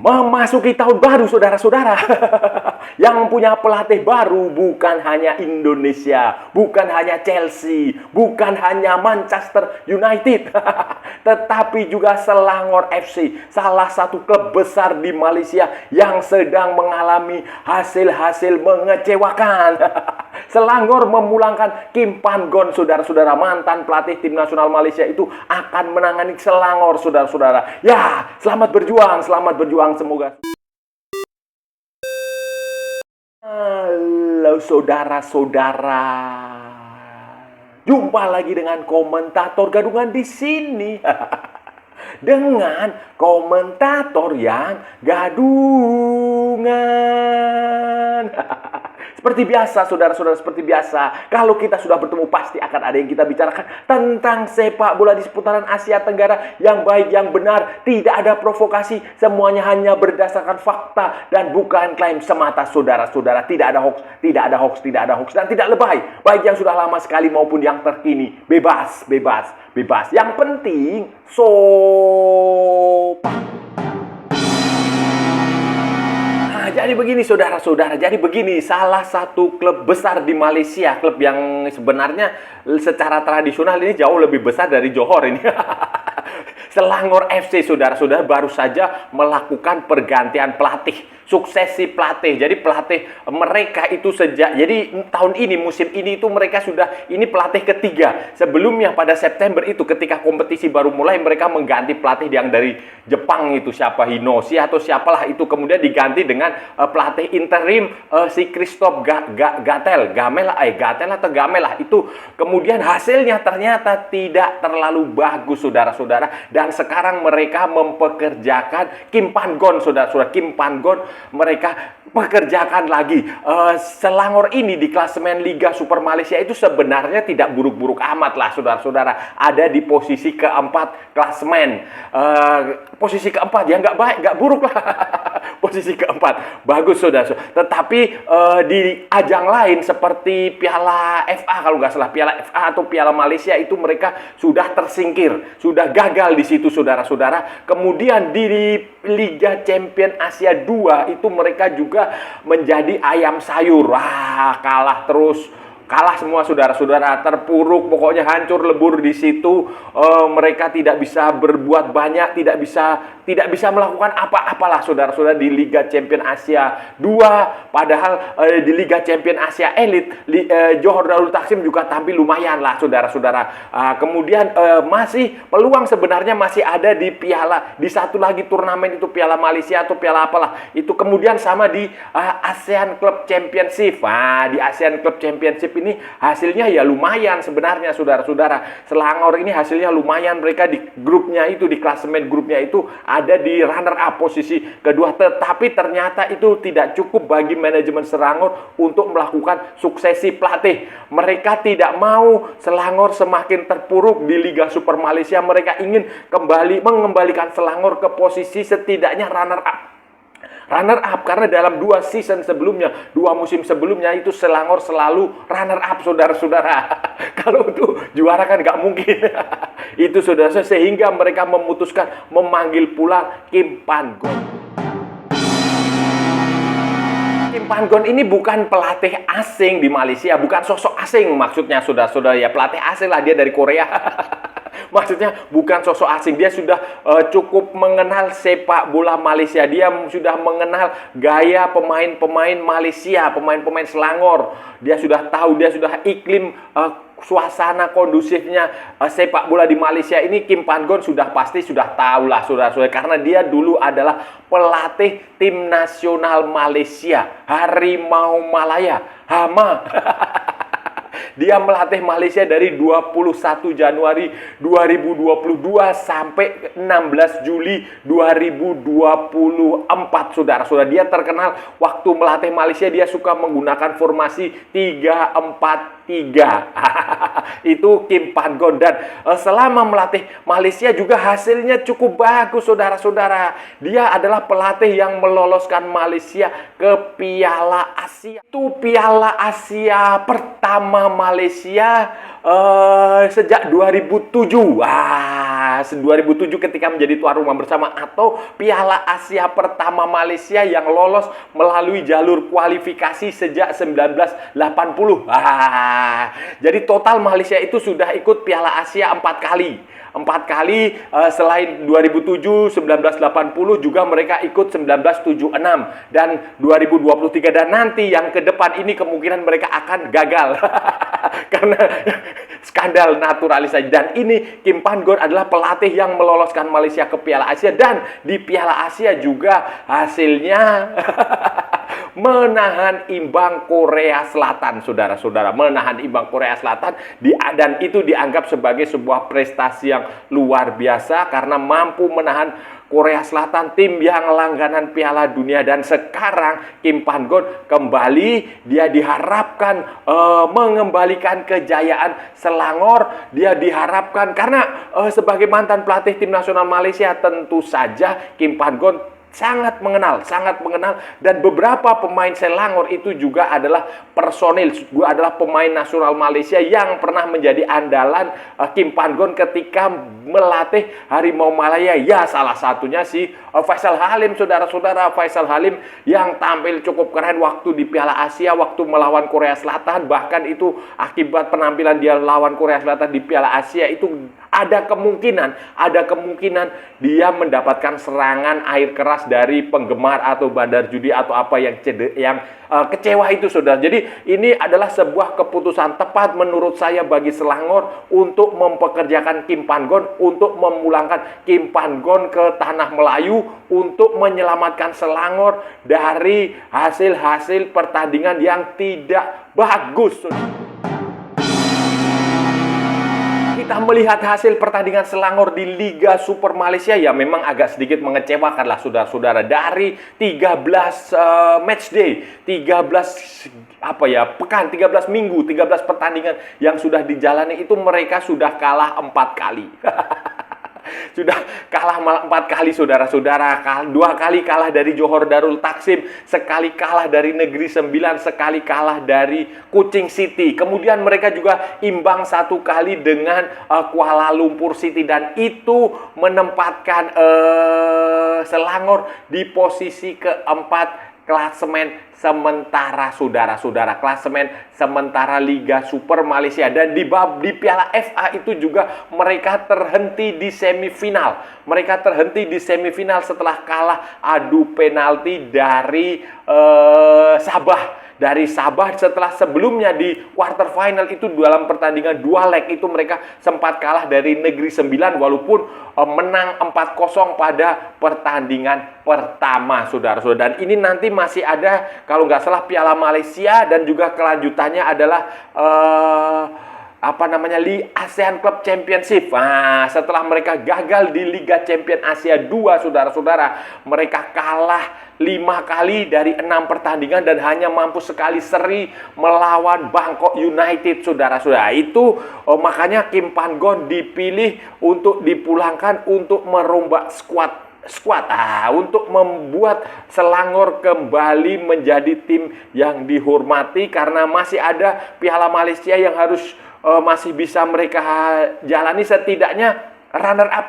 Memasuki tahun baru, saudara-saudara. Yang punya pelatih baru bukan hanya Indonesia, bukan hanya Chelsea, bukan hanya Manchester United, tetapi juga Selangor FC, salah satu klub besar di Malaysia yang sedang mengalami hasil-hasil mengecewakan. Selangor memulangkan Kim Pan Gon, saudara-saudara. Mantan pelatih tim nasional Malaysia itu akan menangani Selangor, saudara-saudara. Ya, selamat berjuang, semoga. Halo saudara-saudara. Jumpa lagi dengan komentator gadungan di sini. Dengan komentator yang gadungan. Seperti biasa, saudara-saudara, seperti biasa. Kalau kita sudah bertemu, pasti akan ada yang kita bicarakan tentang sepak bola di seputaran Asia Tenggara yang baik, yang benar. Tidak ada provokasi, semuanya hanya berdasarkan fakta dan bukan klaim semata, saudara-saudara. Tidak ada hoax, dan tidak lebay. Baik yang sudah lama sekali maupun yang terkini. Bebas. Yang penting, jadi begini saudara-saudara, salah satu klub besar di Malaysia, klub yang sebenarnya secara tradisional ini jauh lebih besar dari Johor ini. Selangor FC, saudara-saudara, baru saja melakukan pergantian pelatih, suksesi pelatih. Jadi pelatih mereka itu jadi tahun ini, musim ini itu mereka sudah, ini pelatih ketiga. Sebelumnya pada September itu ketika kompetisi baru mulai, mereka mengganti pelatih yang dari Jepang itu, siapa, Hinoshi atau siapalah itu, kemudian diganti dengan pelatih interim si Christophe Gatel lah itu. Kemudian hasilnya ternyata tidak terlalu bagus, saudara-saudara. Dan sekarang mereka mempekerjakan Kim Pan Gon, saudara-saudara. Kim Pan Gon mereka pekerjakan lagi. Selangor ini di klasemen Liga Super Malaysia itu sebenarnya tidak buruk-buruk amat lah, saudara-saudara. Ada di posisi keempat klasemen. Posisi keempat ya, nggak baik, nggak buruk lah. Posisi keempat bagus, saudara-saudara. Tetapi di ajang lain seperti Piala FA, kalau nggak salah Piala FA atau Piala Malaysia itu mereka sudah tersingkir, sudah gagal di situ, saudara-saudara. Kemudian di Liga Champion Asia 2 itu mereka juga menjadi ayam sayur. Kalah terus. Kalah semua, saudara-saudara, terpuruk, pokoknya hancur lebur di situ. Mereka tidak bisa berbuat banyak, tidak bisa melakukan apa-apalah, saudara-saudara, di Liga Champion Asia 2. Padahal di Liga Champion Asia Elite, Johor Darul Taksim juga tampil lumayan lah, saudara-saudara. Kemudian masih peluang sebenarnya masih ada di di satu lagi turnamen itu, Piala Malaysia atau Piala apalah itu. Kemudian sama di ASEAN Club Championship. Di ASEAN Club Championship ini hasilnya ya lumayan sebenarnya, saudara-saudara. Selangor ini hasilnya lumayan, mereka di grupnya itu, di klasemen grupnya itu ada di runner up posisi kedua. Tetapi ternyata itu tidak cukup bagi manajemen Selangor untuk melakukan suksesi pelatih. Mereka tidak mau Selangor semakin terpuruk di Liga Super Malaysia. Mereka ingin mengembalikan Selangor ke posisi setidaknya runner up, karena dalam 2 musim sebelumnya itu Selangor selalu runner up, saudara-saudara. Kalau itu juara kan nggak mungkin. Itu, saudara, sehingga mereka memutuskan memanggil pulang Kim Pan Gon. Kim Pan Gon ini bukan pelatih asing di Malaysia, bukan sosok asing maksudnya, saudara-saudara, ya pelatih asing lah, dia dari Korea. Maksudnya bukan sosok asing, dia sudah cukup mengenal sepak bola Malaysia. Dia sudah mengenal gaya pemain-pemain Malaysia, pemain-pemain Selangor. Dia sudah tahu, dia sudah iklim suasana kondusifnya sepak bola di Malaysia ini. Kim Pan Gon pasti sudah tahu lah, saudara-saudara, karena dia dulu adalah pelatih tim nasional Malaysia, Harimau Malaya, Hama. Dia melatih Malaysia dari 21 Januari 2022 sampai 16 Juli 2024, saudara-saudara. Dia terkenal waktu melatih Malaysia, dia suka menggunakan formasi 3-4-3. 3. Itu Kim Pan-gon. Dan selama melatih Malaysia juga hasilnya cukup bagus, saudara-saudara. Dia adalah pelatih yang meloloskan Malaysia ke Piala Asia. Itu Piala Asia pertama Malaysia sejak 2007. 2007 ketika menjadi tuan rumah bersama, atau Piala Asia pertama Malaysia yang lolos melalui jalur kualifikasi sejak 1980. Jadi total Malaysia itu sudah ikut Piala Asia 4 kali. 4 kali, selain 2007, 1980 juga mereka ikut 1976 dan 2023, dan nanti yang ke depan ini kemungkinan mereka akan gagal karena skandal naturalisasi. Dan ini Kim Pan-gon adalah pelatih yang meloloskan Malaysia ke Piala Asia, dan di Piala Asia juga hasilnya menahan imbang Korea Selatan, saudara-saudara. Menahan imbang Korea Selatan, dan itu dianggap sebagai sebuah prestasi yang luar biasa karena mampu menahan Korea Selatan, tim yang langganan Piala Dunia. Dan sekarang Kim Pan-gon kembali, dia diharapkan mengembalikan kejayaan Selangor. Dia diharapkan karena sebagai mantan pelatih tim nasional Malaysia, tentu saja Kim Pan-gon sangat mengenal, dan beberapa pemain Selangor itu juga adalah personil, juga adalah pemain nasional Malaysia yang pernah menjadi andalan Kim Pan-gon ketika melatih Harimau Malaya. Ya, salah satunya si Faisal Halim, saudara-saudara. Faisal Halim yang tampil cukup keren waktu di Piala Asia, waktu melawan Korea Selatan. Bahkan itu akibat penampilan dia lawan Korea Selatan di Piala Asia, itu ada kemungkinan dia mendapatkan serangan air keras dari penggemar atau bandar judi atau apa yang kecewa itu, saudara. Jadi ini adalah sebuah keputusan tepat menurut saya bagi Selangor untuk mempekerjakan Kim Pan-gon, untuk memulangkan Kim Pan-gon ke tanah Melayu, untuk menyelamatkan Selangor dari hasil-hasil pertandingan yang tidak bagus. Kita melihat hasil pertandingan Selangor di Liga Super Malaysia, ya memang agak sedikit mengecewakan lah, saudara-saudara. Dari 13 matchday, 13 minggu, 13 pertandingan yang sudah dijalani, itu mereka sudah kalah 4 kali. Sudah kalah 4 kali, saudara-saudara. 2 kali kalah dari Johor Darul Taksim, sekali kalah dari Negeri Sembilan, sekali kalah dari Kuching City. Kemudian mereka juga imbang 1 kali dengan Kuala Lumpur City, dan itu menempatkan Selangor di posisi keempat klasemen sementara, saudara-saudara. Klasemen sementara Liga Super Malaysia. Dan di Piala FA itu juga mereka terhenti di semifinal. Setelah kalah adu penalti dari Sabah. Setelah sebelumnya di quarter final itu dalam pertandingan 2 leg itu mereka sempat kalah dari Negeri Sembilan, walaupun menang 4-0 pada pertandingan pertama, saudara-saudara. Dan ini nanti masih ada, kalau nggak salah, Piala Malaysia, dan juga kelanjutannya adalah ASEAN Club Championship. Setelah mereka gagal di Liga Champion Asia 2, saudara-saudara, mereka kalah 5 kali dari 6 pertandingan dan hanya mampu sekali seri melawan Bangkok United, saudara-saudara. Itu makanya Kim Pan-gon dipilih untuk dipulangkan untuk merombak squad, untuk membuat Selangor kembali menjadi tim yang dihormati, karena masih ada Piala Malaysia yang harus masih bisa mereka jalani, setidaknya runner up,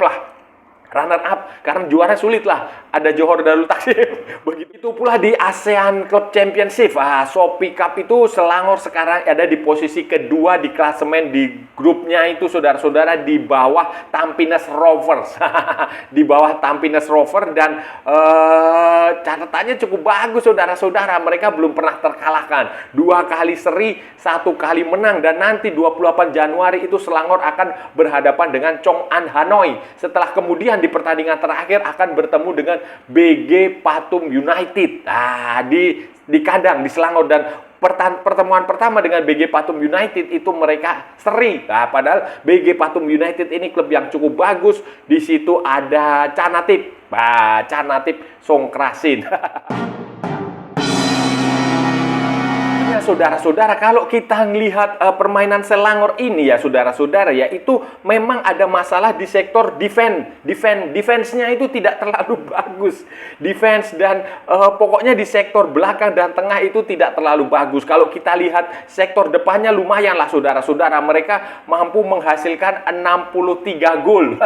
karena juara sulit lah, ada Johor Darul Taksim. Begitu pula di ASEAN Club Championship, Shopee Cup itu Selangor sekarang ada di posisi kedua di klasemen di grupnya itu, saudara-saudara, di bawah Tampines Rovers. Dan catatannya cukup bagus, saudara-saudara. Mereka belum pernah terkalahkan, 2 kali seri, 1 kali menang. Dan nanti 28 Januari itu Selangor akan berhadapan dengan Chong An Hanoi, setelah kemudian di pertandingan terakhir akan bertemu dengan BG Pathum United di kandang di Selangor. Dan pertemuan pertama dengan BG Pathum United itu mereka seri. Padahal BG Pathum United ini klub yang cukup bagus. Di situ ada Canatip Songkrasin. saudara-saudara, kalau kita melihat permainan Selangor ini ya saudara-saudara ya, itu memang ada masalah di sektor defense-nya itu tidak terlalu bagus. Defense dan pokoknya di sektor belakang dan tengah itu tidak terlalu bagus. Kalau kita lihat sektor depannya lumayan lah saudara-saudara, mereka mampu menghasilkan 63 gol.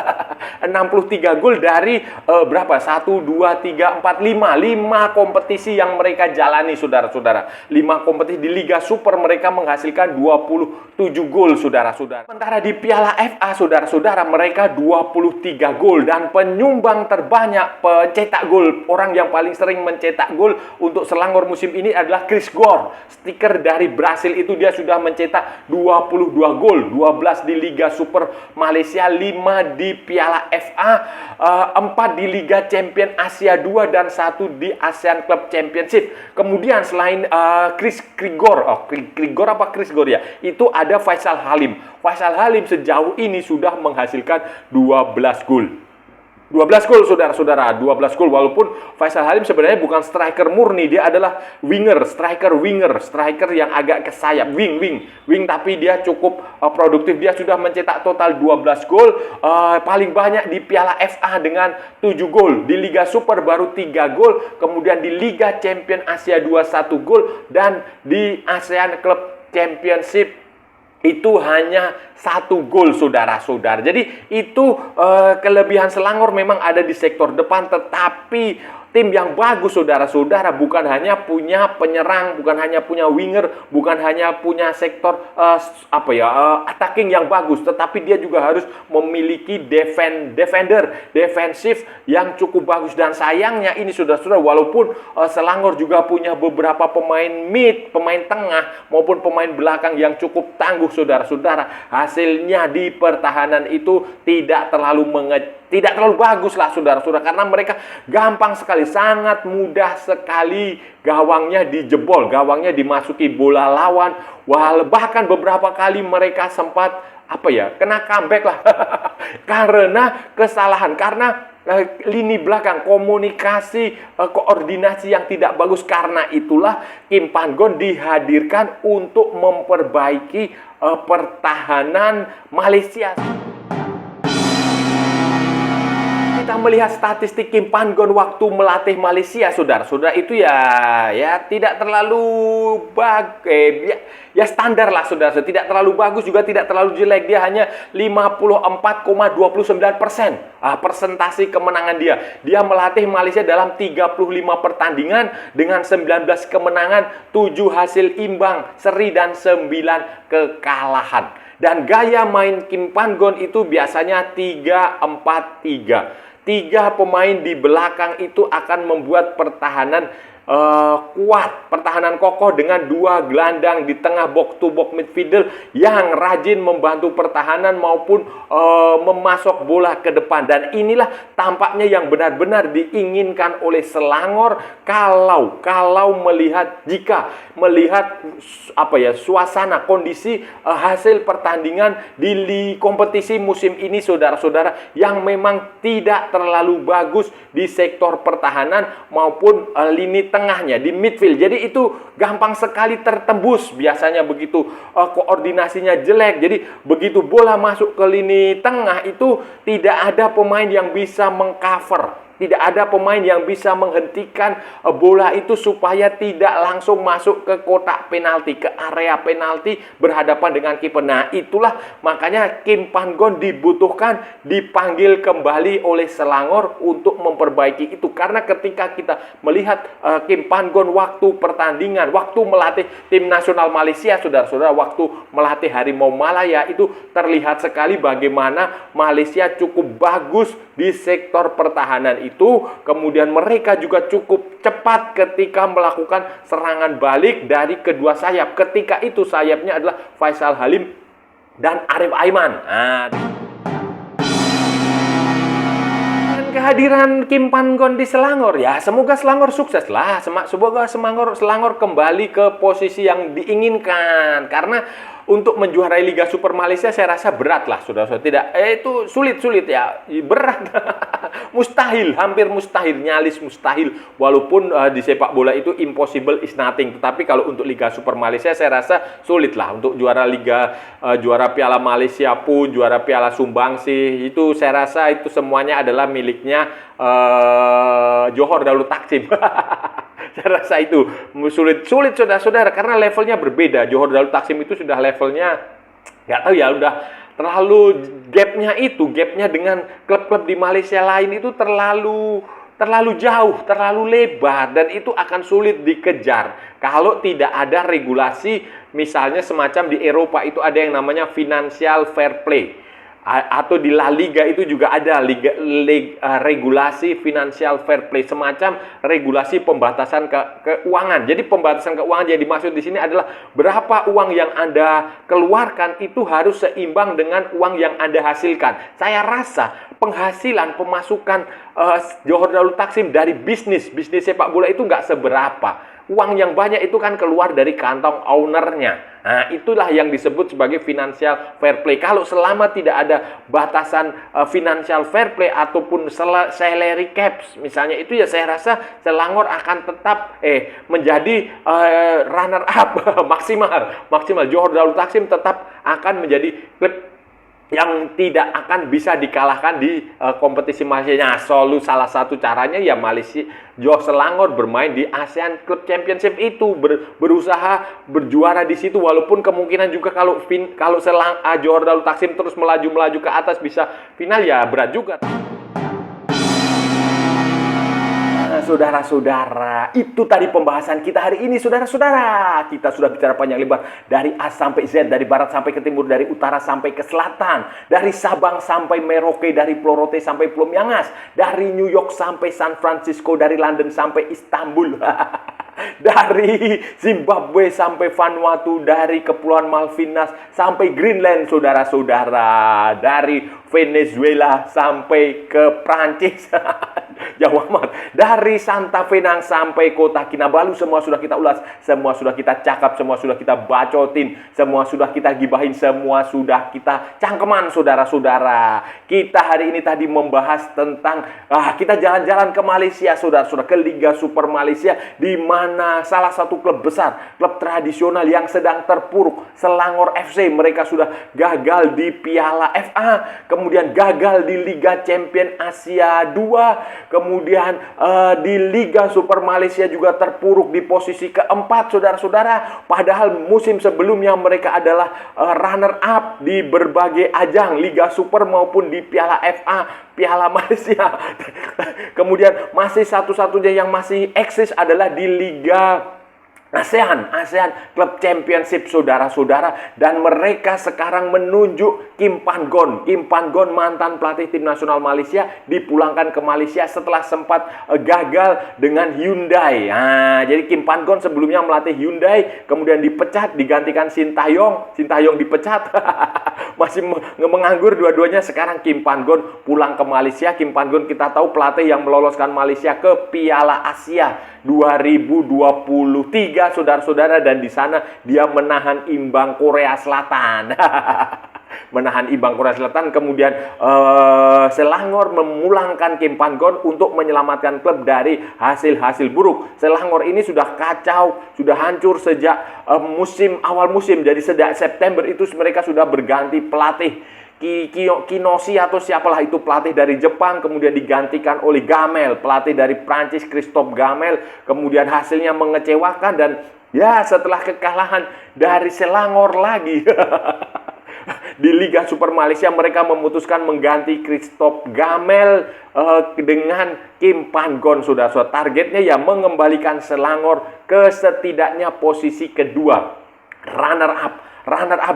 63 gol dari berapa? 1, 2, 3, 4, 5 kompetisi yang mereka jalani saudara-saudara. 5 kompetisi di Liga Super mereka menghasilkan 27 gol saudara-saudara. Sementara di Piala FA saudara-saudara mereka 23 gol, dan penyumbang terbanyak pencetak gol, orang yang paling sering mencetak gol untuk Selangor musim ini adalah Chris Gore. Stiker dari Brasil itu dia sudah mencetak 22 gol, 12 di Liga Super Malaysia, 5 di Piala FA, 4 di Liga Champion Asia 2 dan 1 di ASEAN Club Championship. Kemudian selain Chris Gore ya, itu ada Faisal Halim. Faisal Halim sejauh ini sudah menghasilkan 12 gol. 12 gol saudara-saudara, 12 gol, walaupun Faisal Halim sebenarnya bukan striker murni, dia adalah striker yang agak ke sayap, wing, tapi dia cukup produktif. Dia sudah mencetak total 12 gol, paling banyak di Piala FA dengan 7 gol, di Liga Super baru 3 gol, kemudian di Liga Champion Asia 2 1 gol, dan di ASEAN Club Championship itu hanya 1 gol saudara-saudara. Jadi itu kelebihan Selangor memang ada di sektor depan, tetapi tim yang bagus saudara-saudara bukan hanya punya penyerang, bukan hanya punya winger, bukan hanya punya sektor attacking yang bagus, tetapi dia juga harus memiliki defensif yang cukup bagus. Dan sayangnya ini saudara-saudara, walaupun Selangor juga punya beberapa pemain mid, pemain tengah maupun pemain belakang yang cukup tangguh saudara-saudara, hasilnya di pertahanan itu tidak terlalu bagus lah saudara-saudara, karena mereka gampang sekali, sangat mudah sekali gawangnya dijebol, gawangnya dimasuki bola lawan. Bahkan beberapa kali mereka sempat kena comeback lah karena kesalahan, karena lini belakang, komunikasi, koordinasi yang tidak bagus. Karena itulah Kim Pan-gon dihadirkan untuk memperbaiki pertahanan Malaysia. Kita melihat statistik Kim Pan-gon waktu melatih Malaysia, saudara-saudara, itu ya tidak terlalu standar lah saudara-saudara. Tidak terlalu bagus juga tidak terlalu jelek. Dia hanya 54,29% persentase kemenangan dia. Dia melatih Malaysia dalam 35 pertandingan dengan 19 kemenangan, 7 hasil imbang, seri dan 9 kekalahan. Dan gaya main Kim Pan-gon itu biasanya 3-4-3. 3 pemain di belakang itu akan membuat pertahanan kuat, pertahanan kokoh, dengan 2 gelandang di tengah box to box midfielder yang rajin membantu pertahanan maupun memasok bola ke depan. Dan inilah tampaknya yang benar-benar diinginkan oleh Selangor kalau melihat suasana kondisi hasil pertandingan di kompetisi musim ini saudara-saudara, yang memang tidak terlalu bagus di sektor pertahanan maupun lini tengahnya di midfield. Jadi itu gampang sekali tertembus biasanya, begitu koordinasinya jelek. Jadi begitu bola masuk ke lini tengah itu tidak ada pemain yang bisa mengcover, tidak ada pemain yang bisa menghentikan bola itu supaya tidak langsung masuk ke kotak penalti, ke area penalti berhadapan dengan kiper. Nah, itulah makanya Kim Pan-gon dipanggil kembali oleh Selangor untuk memperbaiki itu. Karena ketika kita melihat Kim Pan-gon waktu pertandingan, waktu melatih tim nasional Malaysia, saudara-saudara, waktu melatih Harimau Malaya, itu terlihat sekali bagaimana Malaysia cukup bagus di sektor pertahanan itu. Kemudian mereka juga cukup cepat ketika melakukan serangan balik dari kedua sayap. Ketika itu sayapnya adalah Faisal Halim dan Arif Aiman. Kehadiran Kim Pan-gon di Selangor, ya semoga Selangor sukses lah. Semoga Selangor kembali ke posisi yang diinginkan. Karena untuk menjuarai Liga Super Malaysia saya rasa berat lah, saudara-saudara. Tidak, itu sulit ya, berat, mustahil, hampir mustahil, nyalis mustahil. Walaupun di sepak bola itu impossible is nothing. Tetapi kalau untuk Liga Super Malaysia saya rasa sulit lah untuk juara juara Piala Malaysia pun, juara Piala Sumbangsih itu saya rasa itu semuanya adalah miliknya Johor Darul Takzim. Saya rasa itu sulit saudara-saudara karena levelnya berbeda. Johor Darul Takzim itu sudah levelnya nggak tahu ya, udah terlalu gapnya dengan klub-klub di Malaysia lain itu terlalu jauh, terlalu lebar, dan itu akan sulit dikejar kalau tidak ada regulasi. Misalnya semacam di Eropa itu ada yang namanya financial fair play. Atau di La Liga itu juga ada regulasi financial fair play, semacam regulasi pembatasan keuangan. Jadi pembatasan keuangan yang dimaksud di sini adalah berapa uang yang Anda keluarkan itu harus seimbang dengan uang yang Anda hasilkan. Saya rasa penghasilan pemasukan Johor Darul Takzim dari bisnis sepak bola itu nggak seberapa. Uang yang banyak itu kan keluar dari kantong ownernya. Nah, itulah yang disebut sebagai financial fair play. Kalau selama tidak ada batasan financial fair play ataupun salary caps, misalnya itu ya saya rasa Selangor akan tetap menjadi runner up maksimal. Johor Darul Takzim tetap akan menjadi klub yang tidak akan bisa dikalahkan di kompetisi Malaysia. Salah satu caranya ya Malaysia, Johor Selangor bermain di ASEAN Club Championship itu, berusaha berjuara di situ, walaupun kemungkinan juga kalau Johor Darul Takzim terus melaju ke atas bisa final ya berat juga. Saudara-saudara, itu tadi pembahasan kita hari ini, saudara-saudara. Kita sudah bicara panjang lebar dari A sampai Z, dari barat sampai ke timur, dari utara sampai ke selatan, dari Sabang sampai Merauke, dari Pulau Rote sampai Pulau Miangas, dari New York sampai San Francisco, dari London sampai Istanbul. Dari Zimbabwe sampai Vanuatu, dari Kepulauan Malvinas sampai Greenland, saudara-saudara. Dari Venezuela sampai ke Prancis. Jauh amat. Dari Santa Fenang sampai kota Kinabalu, semua sudah kita ulas, semua sudah kita cakap, semua sudah kita bacotin, semua sudah kita gibahin, semua sudah kita cangkeman, saudara-saudara. Kita hari ini tadi membahas tentang kita jalan-jalan ke Malaysia, saudara-saudara, ke Liga Super Malaysia, di mana salah satu klub besar, klub tradisional yang sedang terpuruk, Selangor FC, mereka sudah gagal di Piala FA, kemudian gagal di Liga Champion Asia 2, kemudian di Liga Super Malaysia juga terpuruk di posisi keempat, saudara-saudara. Padahal musim sebelumnya mereka adalah runner up di berbagai ajang Liga Super maupun di Piala FA, Piala Malaysia. Kemudian masih satu-satunya yang masih eksis adalah di Liga ASEAN Club Championship, saudara-saudara, dan mereka sekarang menunjuk Kim Pan Gon, mantan pelatih tim nasional Malaysia, dipulangkan ke Malaysia setelah sempat gagal dengan Hyundai. Jadi Kim Pan Gon sebelumnya melatih Hyundai, kemudian dipecat, digantikan Sintayong dipecat, masih menganggur dua-duanya. Sekarang Kim Pan Gon pulang ke Malaysia. Kim Pan Gon kita tahu pelatih yang meloloskan Malaysia ke Piala Asia 2023, saudara-saudara, dan di sana dia menahan imbang Korea Selatan. Kemudian Selangor memulangkan Kim Pan Gon untuk menyelamatkan klub dari hasil-hasil buruk. Selangor ini sudah kacau, sudah hancur sejak awal musim. Jadi sejak September itu mereka sudah berganti pelatih. Kinoshi atau siapalah itu, pelatih dari Jepang, kemudian digantikan oleh Gamel, pelatih dari Prancis, Christophe Gamel. Kemudian hasilnya mengecewakan, dan ya setelah kekalahan dari Selangor lagi di Liga Super Malaysia, mereka memutuskan mengganti Christophe Gamel dengan Kim Pan Gon, saudara-saudara. Targetnya ya mengembalikan Selangor ke setidaknya posisi kedua, runner up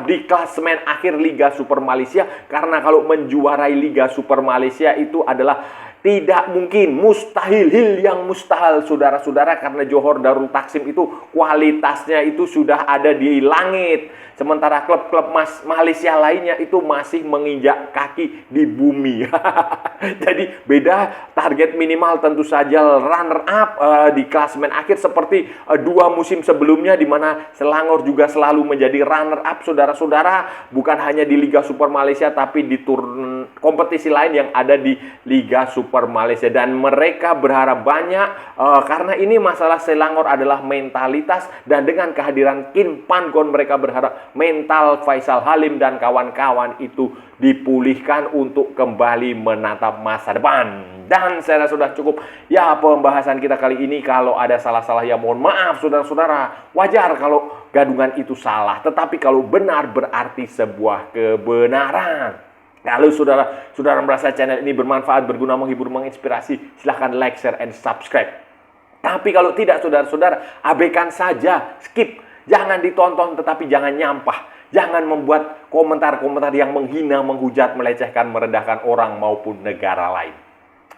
di klasemen akhir Liga Super Malaysia. Karena kalau menjuarai Liga Super Malaysia itu adalah Tidak mungkin, mustahil, hil yang mustahil, saudara-saudara, karena Johor Darul Taksim itu kualitasnya itu sudah ada di langit. Sementara klub-klub Malaysia lainnya itu masih menginjak kaki di bumi. Jadi beda, target minimal tentu saja runner up di klasemen akhir seperti 2 musim sebelumnya, di mana Selangor juga selalu menjadi runner up, saudara-saudara, bukan hanya di Liga Super Malaysia tapi di kompetisi lain yang ada di Liga Super Malaysia. Dan mereka berharap banyak karena ini masalah Selangor adalah mentalitas, dan dengan kehadiran Kin Pangon mereka berharap mental Faisal Halim dan kawan-kawan itu dipulihkan untuk kembali menatap masa depan. Dan saya rasa sudah cukup ya pembahasan kita kali ini. Kalau ada salah-salah ya mohon maaf, saudara-saudara. Wajar kalau gadungan itu salah, tetapi kalau benar berarti sebuah kebenaran. Kalau saudara merasa channel ini bermanfaat, berguna, menghibur, menginspirasi, silahkan like, share, and subscribe. Tapi kalau tidak, saudara-saudara, abaikan saja, skip. Jangan ditonton, tetapi jangan nyampah. Jangan membuat komentar-komentar yang menghina, menghujat, melecehkan, merendahkan orang maupun negara lain.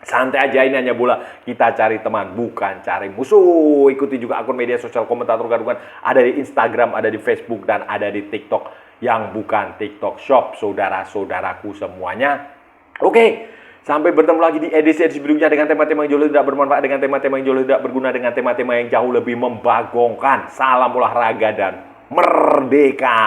Santai aja, ini hanya bola. Kita cari teman, bukan cari musuh. Ikuti juga akun media sosial Komentator Gadungan. Ada di Instagram, ada di Facebook, dan ada di TikTok. Yang bukan TikTok Shop, saudara-saudaraku semuanya. Oke. Sampai bertemu lagi di edisi berikutnya dengan tema-tema yang jauh tidak bermanfaat, dengan tema-tema yang jauh tidak berguna, dengan tema-tema yang jauh lebih membagongkan. Salam olahraga dan merdeka!